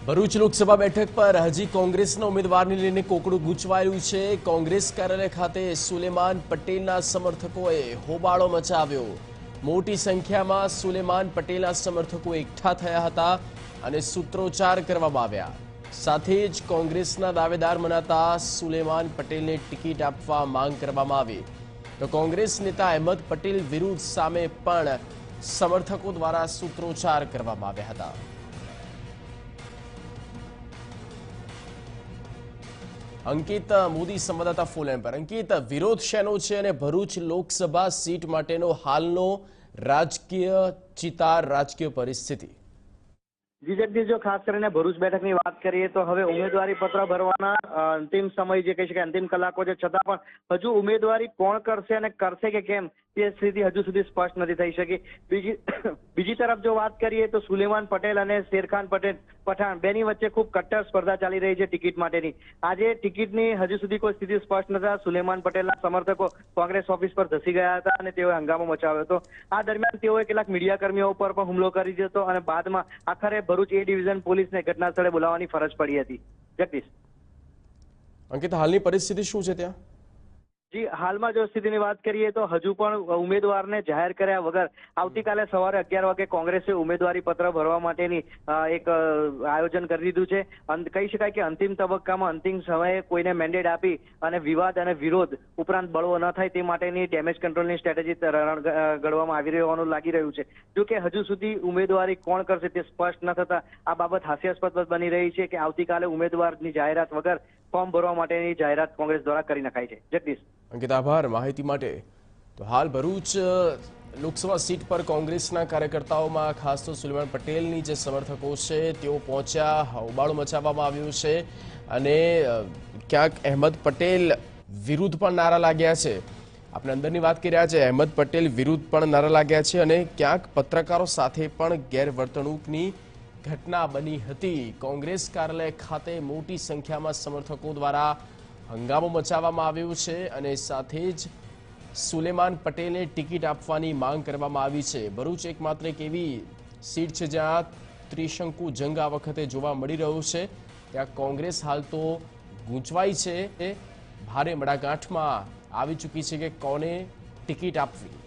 ભરૂચ લોકસભા બેઠક પર હજી કોંગ્રેસના ઉમેદવારને લઈને કોકડું ગૂંચવાયું છે। કોંગ્રેસ કાર્યાલય ખાતે સુલેમાન પટેલના સમર્થકોએ હોબાળો મચાવ્યો। મોટી સંખ્યામાં સુલેમાન પટેલના સમર્થકો એકઠા થયા હતા અને સૂત્રોચ્ચાર કરવામાં આવ્યા। સાથે જ કોંગ્રેસના દાવેદાર મનાતા સુલેમાન પટેલને ટિકિટ આપવા માંગ કરવામાં આવી તો કોંગ્રેસ નેતા અહેમદ પટેલ વિરુદ્ધ સામે પણ સમર્થકો દ્વારા સૂત્રોચ્ચાર કરવામાં આવ્યા હતા। અંકિત મોદી સંવાદદાતા ફોન લાઈન પર। અંકિત, વિરોધ શેનો છે અને ભરૂચ લોકસભા સીટ માટેનો હાલનો રાજકીય ચિતાર, રાજકીય પરિસ્થિતિ? જી જગદીશ, જો ખાસ કરીને ભરૂચ બેઠકની વાત કરીએ તો હવે ઉમેદવારી પત્ર ભરવાના અંતિમ સમય જે કહી શકાય અંતિમ કલાકો છે, છતાં પણ હજુ ઉમેદવારી કોણ કરશે અને કરશે કે કેમ તે સ્થિતિ હજુ સુધી સ્પષ્ટ નથી થઈ શકી। બીજી તરફ જો વાત કરીએ તો સુલેમાન પટેલ અને શેરખાન પઠાણ બેની વચ્ચે ખૂબ કટ્ટર સ્પર્ધા ચાલી રહી છે ટિકિટ માટેની। આજે ટિકિટની હજુ સુધી કોઈ સ્થિતિ સ્પષ્ટ નથી। સુલેમાન પટેલના સમર્થકો કોંગ્રેસ ઓફિસ પર ધસી ગયા હતા અને તેઓએ હંગામો મચાવ્યો હતો। આ દરમિયાન તેઓએ કેટલાક મીડિયા કર્મીઓ ઉપર પણ હુમલો કરી દીધો અને બાદમાં આખરે ભરૂચ એ ડિવિઝન પોલીસને ઘટના સ્થળે બોલાવવાની ફરજ પડી હતી। જગદીશ, અંકિત, હાલની પરિસ્થિતિ શું છે ત્યાં? જી, હાલમાં જો સ્થિતિની વાત કરીએ તો હજુ પણ ઉમેદવારને જાહેર કર્યા વગર આવતીકાલે સવારે 11 વાગે કોંગ્રેસે ઉમેદવારી પત્ર ભરવા માટેની એક આયોજન કરી દીધું છે। કહી શકાય કે અંતિમ તબક્કામાં અંતિમ સમયે કોઈને મેન્ડેટ આપી અને વિવાદ અને વિરોધ ઉપરાંત બળવો ન થાય તે માટેની ડેમેજ કંટ્રોલની સ્ટ્રેટેજી ઘડવામાં આવી હોવાનું લાગી રહ્યું છે। જો કે હજુ સુધી ઉમેદવારી કોણ કરશે તે સ્પષ્ટ ન થતા આ બાબત હાસ્યાસ્પદ બની રહી છે કે આવતીકાલે ઉમેદવારની જાહેરાત વગર ફોર્મ ભરવા માટેની જાહેરાત કોંગ્રેસ દ્વારા કરી નખાઈ છે। જગદીશ, અંકિત, આભાર માહિતી માટે। તો હાલ ભરૂચ લોકસભા સીટ પર કોંગ્રેસના કાર્યકર્તાઓમાં ખાસ તો સુલેમાન પટેલની જે સમર્થકો છે તેઓ પહોંચ્યા, હોબાળો મચાવવામાં આવ્યો છે અને ક્યાંક અહેમદ પટેલ વિરુદ્ધ પણ નારા લાગ્યા છે। આપણે અંદરની વાત કરી રહ્યા છે, અહેમદ પટેલ વિરુદ્ધ પણ નારા લાગ્યા છે અને ક્યાંક પત્રકારો સાથે પણ ગેરવર્તણૂકની ઘટના બની હતી। કોંગ્રેસ કાર્યાલય ખાતે મોટી સંખ્યામાં સમર્થકો દ્વારા હંગામો મચાવવામાં આવ્યો છે અને સાથે જ સુલેમાન પટેલને ટિકિટ આપવાની માંગ કરવામાં આવી છે। ભરૂચ એકમાત્ર એક એવી સીટ છે જ્યાં ત્રિશંકુ જંગ આ વખતે જોવા મળી રહ્યો છે। ત્યાં કોંગ્રેસ હાલ તો ગૂંચવાઈ છે, ભારે મડાગાંઠમાં આવી ચૂકી છે કે કોને ટિકિટ આપવી।